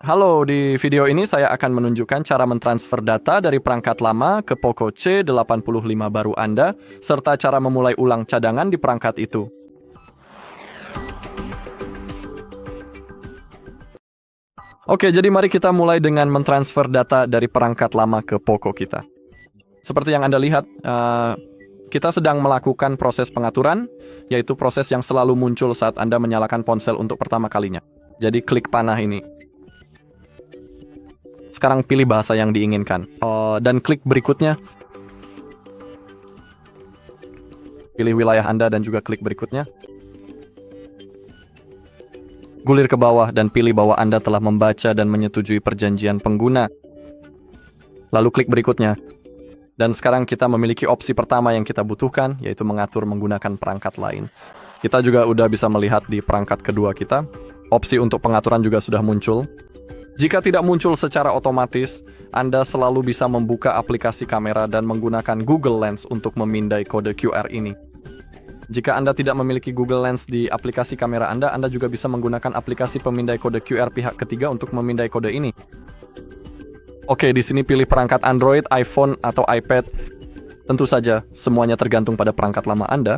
Halo, di video ini saya akan menunjukkan cara mentransfer data dari perangkat lama ke Poco C85 baru Anda, serta cara memulai ulang cadangan di perangkat itu. Oke, jadi mari kita mulai dengan mentransfer data dari perangkat lama ke Poco kita. Seperti yang Anda lihat, kita sedang melakukan proses pengaturan, yaitu proses yang selalu muncul saat Anda menyalakan ponsel untuk pertama kalinya. Jadi klik panah ini. Sekarang pilih bahasa yang diinginkan. Dan klik berikutnya. Pilih wilayah Anda dan juga klik berikutnya. Gulir ke bawah dan pilih bahwa Anda telah membaca dan menyetujui perjanjian pengguna. Lalu klik berikutnya. Dan sekarang kita memiliki opsi pertama yang kita butuhkan, yaitu mengatur menggunakan perangkat lain. Kita juga udah bisa melihat di perangkat kedua kita. Opsi untuk pengaturan juga sudah muncul. Jika tidak muncul secara otomatis, Anda selalu bisa membuka aplikasi kamera dan menggunakan Google Lens untuk memindai kode QR ini. Jika Anda tidak memiliki Google Lens di aplikasi kamera Anda juga bisa menggunakan aplikasi pemindai kode QR pihak ketiga untuk memindai kode ini. Oke, di sini pilih perangkat Android, iPhone, atau iPad. Tentu saja, semuanya tergantung pada perangkat lama Anda.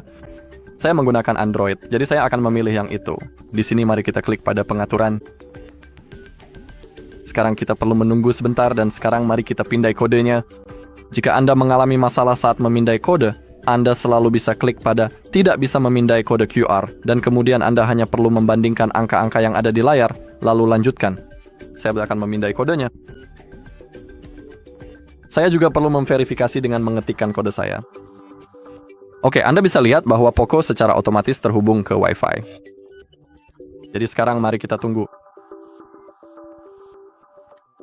Saya menggunakan Android, jadi saya akan memilih yang itu. Di sini mari kita klik pada pengaturan. Sekarang kita perlu menunggu sebentar dan sekarang mari kita pindai kodenya. Jika Anda mengalami masalah saat memindai kode, Anda selalu bisa klik pada tidak bisa memindai kode QR dan kemudian Anda hanya perlu membandingkan angka-angka yang ada di layar, lalu lanjutkan. Saya akan memindai kodenya. Saya juga perlu memverifikasi dengan mengetikkan kode saya. Oke, Anda bisa lihat bahwa Poco secara otomatis terhubung ke Wi-Fi. Jadi sekarang mari kita tunggu.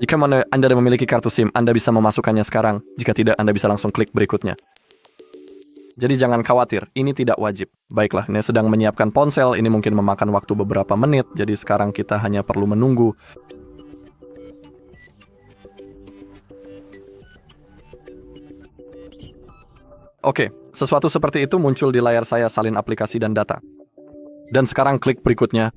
Jika Anda memiliki kartu SIM, Anda bisa memasukkannya sekarang. Jika tidak, Anda bisa langsung klik berikutnya. Jadi jangan khawatir, ini tidak wajib. Baiklah, ini sedang menyiapkan ponsel, ini mungkin memakan waktu beberapa menit, jadi sekarang kita hanya perlu menunggu. Oke, sesuatu seperti itu muncul di layar saya salin aplikasi dan data. Dan sekarang klik berikutnya.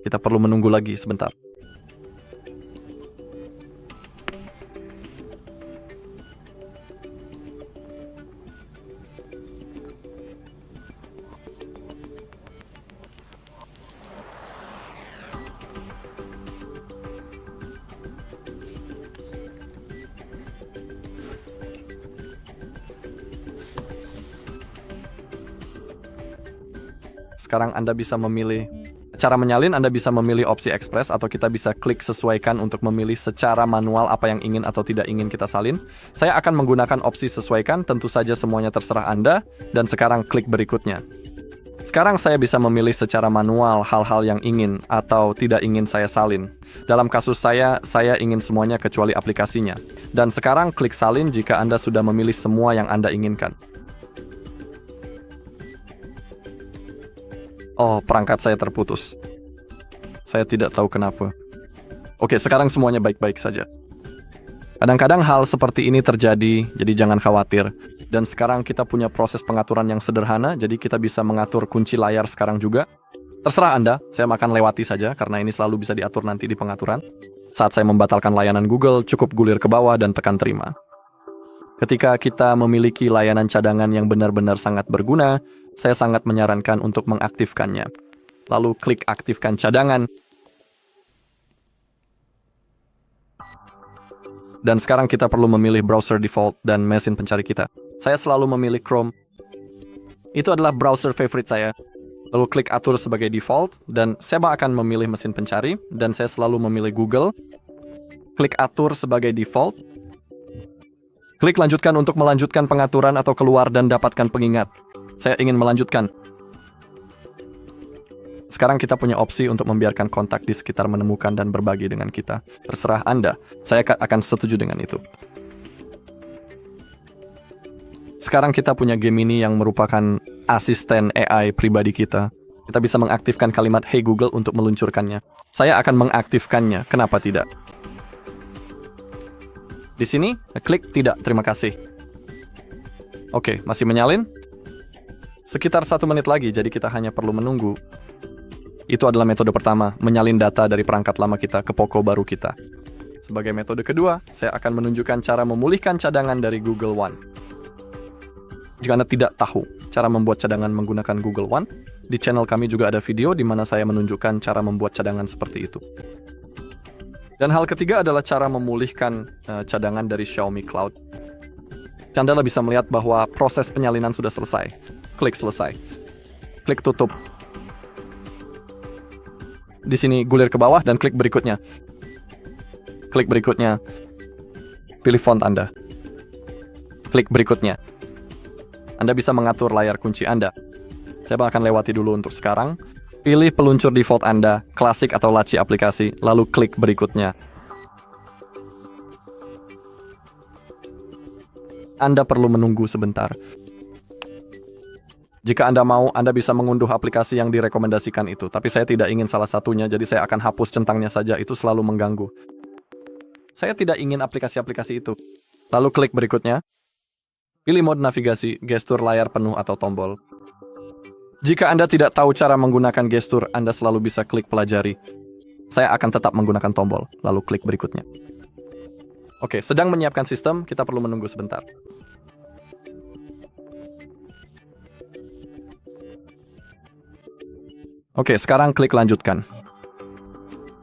Kita perlu menunggu lagi sebentar. Sekarang Anda bisa memilih cara menyalin. Anda bisa memilih opsi Express atau kita bisa klik sesuaikan untuk memilih secara manual apa yang ingin atau tidak ingin kita salin. Saya akan menggunakan opsi sesuaikan, tentu saja semuanya terserah Anda, dan sekarang klik berikutnya. Sekarang saya bisa memilih secara manual hal-hal yang ingin atau tidak ingin saya salin. Dalam kasus saya ingin semuanya kecuali aplikasinya. Dan sekarang klik salin jika Anda sudah memilih semua yang Anda inginkan. Oh, perangkat saya terputus. Saya tidak tahu kenapa. Oke, sekarang semuanya baik-baik saja. Kadang-kadang hal seperti ini terjadi, jadi jangan khawatir. Dan sekarang kita punya proses pengaturan yang sederhana, jadi kita bisa mengatur kunci layar sekarang juga. Terserah Anda, saya akan lewati saja, karena ini selalu bisa diatur nanti di pengaturan. Saat saya membatalkan layanan Google, cukup gulir ke bawah dan tekan terima. Ketika kita memiliki layanan cadangan yang benar-benar sangat berguna, saya sangat menyarankan untuk mengaktifkannya. Lalu klik aktifkan cadangan. Dan sekarang kita perlu memilih browser default dan mesin pencari kita. Saya selalu memilih Chrome. Itu adalah browser favorit saya. Lalu klik atur sebagai default, dan saya akan memilih mesin pencari, dan saya selalu memilih Google. Klik atur sebagai default. Klik lanjutkan untuk melanjutkan pengaturan atau keluar dan dapatkan pengingat. Saya ingin melanjutkan. Sekarang kita punya opsi untuk membiarkan kontak di sekitar menemukan dan berbagi dengan kita. Terserah Anda, saya akan setuju dengan itu. Sekarang kita punya Gemini yang merupakan asisten AI pribadi kita. Kita bisa mengaktifkan kalimat "Hey Google" untuk meluncurkannya. Saya akan mengaktifkannya, kenapa tidak? Di sini, klik tidak, terima kasih. Oke, masih menyalin? Sekitar 1 menit lagi, jadi kita hanya perlu menunggu. Itu adalah metode pertama, menyalin data dari perangkat lama kita ke Poco baru kita. Sebagai metode kedua, saya akan menunjukkan cara memulihkan cadangan dari Google One. Jika Anda tidak tahu cara membuat cadangan menggunakan Google One, di channel kami juga ada video di mana saya menunjukkan cara membuat cadangan seperti itu. Dan hal ketiga adalah cara memulihkan cadangan dari Xiaomi Cloud. Anda bisa melihat bahwa proses penyalinan sudah selesai. Klik selesai. Klik tutup. Di sini gulir ke bawah dan klik berikutnya. Klik berikutnya. Pilih font Anda. Klik berikutnya. Anda bisa mengatur layar kunci Anda. Saya akan lewati dulu untuk sekarang. Pilih peluncur default Anda, klasik atau laci aplikasi, lalu klik berikutnya. Anda perlu menunggu sebentar. Jika Anda mau, Anda bisa mengunduh aplikasi yang direkomendasikan itu. Tapi saya tidak ingin salah satunya, jadi saya akan hapus centangnya saja, itu selalu mengganggu. Saya tidak ingin aplikasi-aplikasi itu. Lalu klik berikutnya. Pilih mode navigasi, gestur layar penuh atau tombol. Jika Anda tidak tahu cara menggunakan gestur, Anda selalu bisa klik pelajari. Saya akan tetap menggunakan tombol, lalu klik berikutnya. Oke, sedang menyiapkan sistem, kita perlu menunggu sebentar. Oke, sekarang klik lanjutkan.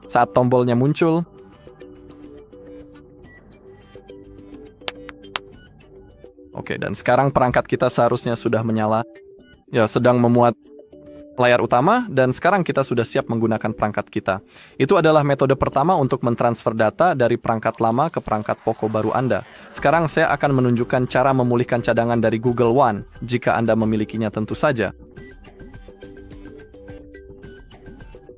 Saat tombolnya muncul, oke, dan sekarang perangkat kita seharusnya sudah menyala. Ya, sedang memuat layar utama, dan sekarang kita sudah siap menggunakan perangkat kita. Itu adalah metode pertama untuk mentransfer data dari perangkat lama ke perangkat Poco baru Anda. Sekarang saya akan menunjukkan cara memulihkan cadangan dari Google One, jika Anda memilikinya tentu saja.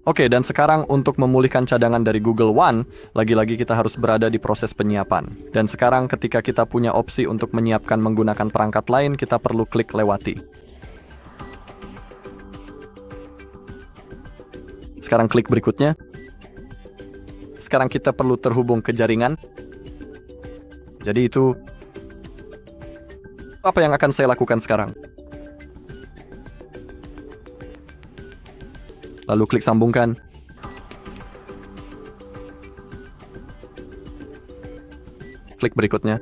Oke, dan sekarang untuk memulihkan cadangan dari Google One, lagi-lagi kita harus berada di proses penyiapan. Dan sekarang ketika kita punya opsi untuk menyiapkan menggunakan perangkat lain, kita perlu klik lewati. Sekarang klik berikutnya. Sekarang kita perlu terhubung ke jaringan. Jadi itu apa yang akan saya lakukan sekarang? Lalu klik sambungkan. Klik berikutnya.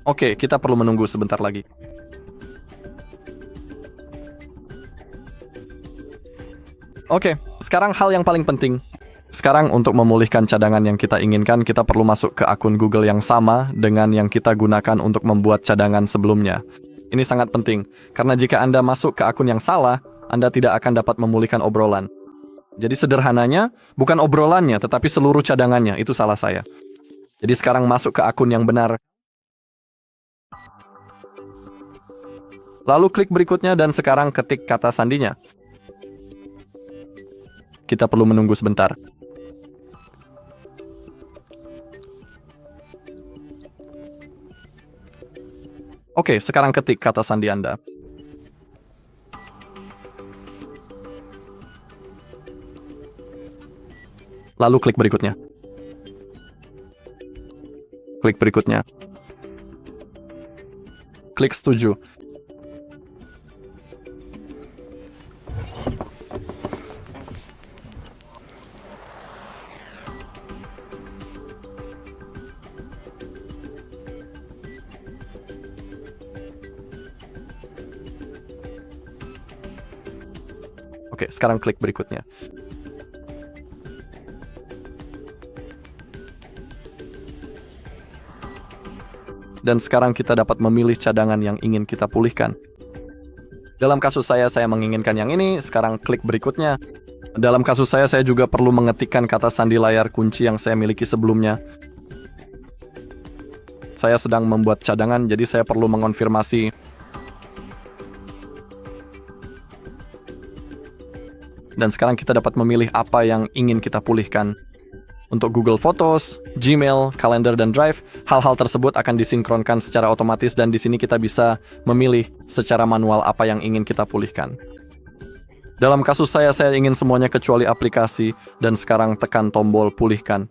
Oke, kita perlu menunggu sebentar lagi. Oke, sekarang hal yang paling penting. Sekarang untuk memulihkan cadangan yang kita inginkan, kita perlu masuk ke akun Google yang sama dengan yang kita gunakan untuk membuat cadangan sebelumnya. Ini sangat penting, karena jika Anda masuk ke akun yang salah, Anda tidak akan dapat memulihkan obrolan. Jadi sederhananya, bukan obrolannya, tetapi seluruh cadangannya, itu salah saya. Jadi sekarang masuk ke akun yang benar. Lalu klik berikutnya dan sekarang ketik kata sandinya. Kita perlu menunggu sebentar. Oke, sekarang ketik kata sandi Anda. Lalu klik berikutnya. Klik berikutnya. Klik setuju. Oke, sekarang klik berikutnya. Dan sekarang kita dapat memilih cadangan yang ingin kita pulihkan. Dalam kasus saya menginginkan yang ini, sekarang klik berikutnya. Dalam kasus saya juga perlu mengetikkan kata sandi layar kunci yang saya miliki sebelumnya. Saya sedang membuat cadangan, jadi saya perlu mengonfirmasi. Dan sekarang kita dapat memilih apa yang ingin kita pulihkan. Untuk Google Photos, Gmail, Calendar, dan Drive, hal-hal tersebut akan disinkronkan secara otomatis dan di sini kita bisa memilih secara manual apa yang ingin kita pulihkan. Dalam kasus saya ingin semuanya kecuali aplikasi dan sekarang tekan tombol pulihkan.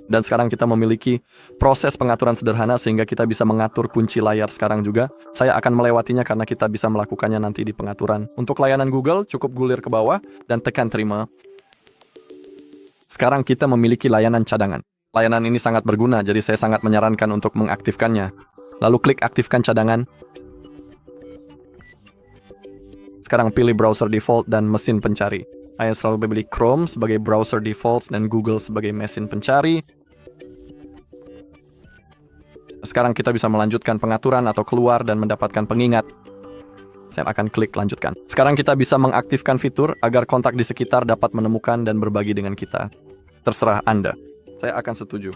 Dan sekarang kita memiliki proses pengaturan sederhana sehingga kita bisa mengatur kunci layar sekarang juga. Saya akan melewatinya karena kita bisa melakukannya nanti di pengaturan. Untuk layanan Google, cukup gulir ke bawah dan tekan terima. Sekarang kita memiliki layanan cadangan. Layanan ini sangat berguna, jadi saya sangat menyarankan untuk mengaktifkannya. Lalu klik aktifkan cadangan. Sekarang pilih browser default dan mesin pencari. Saya selalu memilih Chrome sebagai browser default dan Google sebagai mesin pencari. Sekarang kita bisa melanjutkan pengaturan atau keluar dan mendapatkan pengingat. Saya akan klik lanjutkan. Sekarang kita bisa mengaktifkan fitur agar kontak di sekitar dapat menemukan dan berbagi dengan kita. Terserah Anda. Saya akan setuju.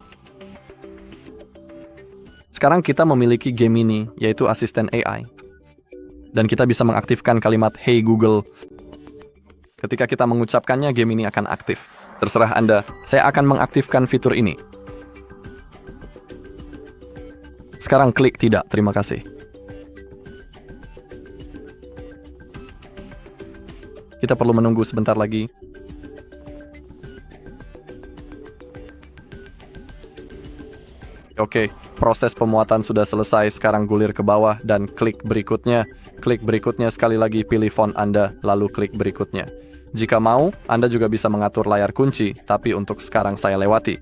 Sekarang kita memiliki Gemini, yaitu asisten AI. Dan kita bisa mengaktifkan kalimat Hey Google. Ketika kita mengucapkannya, Gemini akan aktif. Terserah Anda, saya akan mengaktifkan fitur ini. Sekarang klik tidak, terima kasih. Kita perlu menunggu sebentar lagi. Oke, proses pemuatan sudah selesai, sekarang gulir ke bawah dan klik berikutnya. Klik berikutnya sekali lagi, pilih font Anda, lalu klik berikutnya. Jika mau, Anda juga bisa mengatur layar kunci, tapi untuk sekarang saya lewati.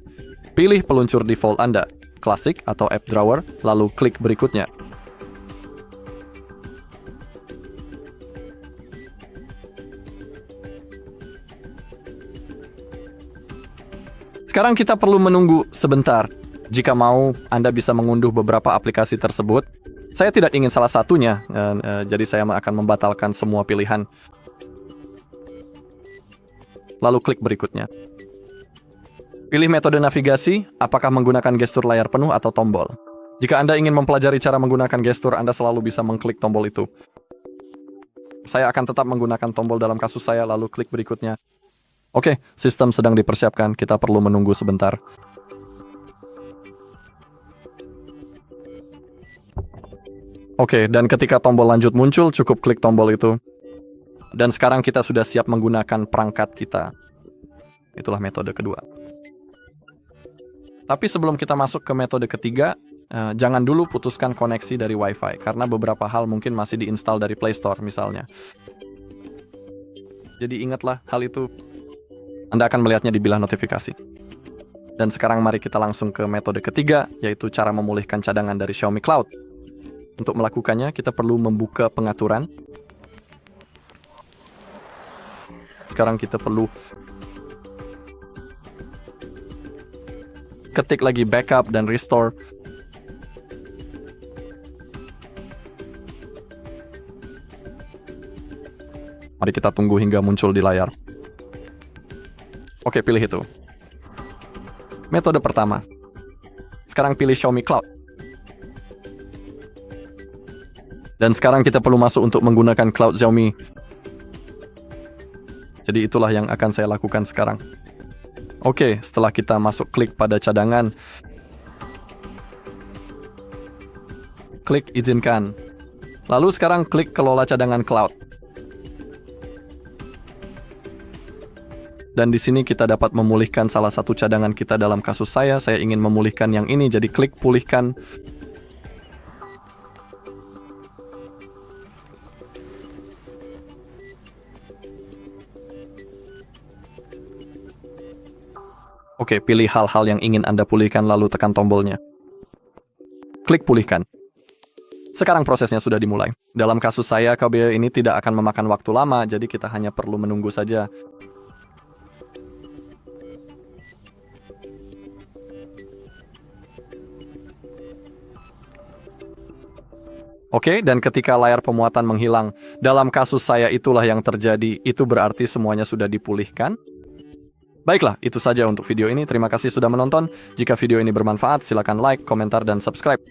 Pilih peluncur default Anda, klasik atau app drawer, lalu klik berikutnya. Sekarang kita perlu menunggu sebentar. Jika mau, Anda bisa mengunduh beberapa aplikasi tersebut. Saya tidak ingin salah satunya, jadi saya akan membatalkan semua pilihan. Lalu klik berikutnya. Pilih metode navigasi, apakah menggunakan gestur layar penuh atau tombol. Jika Anda ingin mempelajari cara menggunakan gestur, Anda selalu bisa mengklik tombol itu. Saya akan tetap menggunakan tombol dalam kasus saya, lalu klik berikutnya. Oke, sistem sedang dipersiapkan, kita perlu menunggu sebentar. Oke, dan ketika tombol lanjut muncul, cukup klik tombol itu. Dan sekarang kita sudah siap menggunakan perangkat kita. Itulah metode kedua. Tapi sebelum kita masuk ke metode ketiga, jangan dulu putuskan koneksi dari Wi-Fi, karena beberapa hal mungkin masih diinstal dari Play Store misalnya. Jadi ingatlah hal itu. Anda akan melihatnya di bilah notifikasi. Dan sekarang mari kita langsung ke metode ketiga, yaitu cara memulihkan cadangan dari Xiaomi Cloud. Untuk melakukannya, kita perlu membuka pengaturan. Sekarang kita perlu ketik lagi backup dan restore. Mari kita tunggu hingga muncul di layar. Oke, pilih itu. Metode pertama. Sekarang pilih Xiaomi Cloud. Dan sekarang kita perlu masuk untuk menggunakan cloud Xiaomi. Jadi itulah yang akan saya lakukan sekarang. Oke, setelah kita masuk klik pada cadangan. Klik izinkan. Lalu sekarang klik kelola cadangan cloud. Dan di sini kita dapat memulihkan salah satu cadangan kita. Dalam kasus saya ingin memulihkan yang ini, jadi klik pulihkan. Oke, pilih hal-hal yang ingin Anda pulihkan lalu tekan tombolnya. Klik pulihkan. Sekarang prosesnya sudah dimulai. Dalam kasus saya, kabel ini tidak akan memakan waktu lama, jadi kita hanya perlu menunggu saja. Oke, dan ketika layar pemuatan menghilang, dalam kasus saya itulah yang terjadi, itu berarti semuanya sudah dipulihkan. Baiklah, itu saja untuk video ini. Terima kasih sudah menonton. Jika video ini bermanfaat, silakan like, komentar, dan subscribe.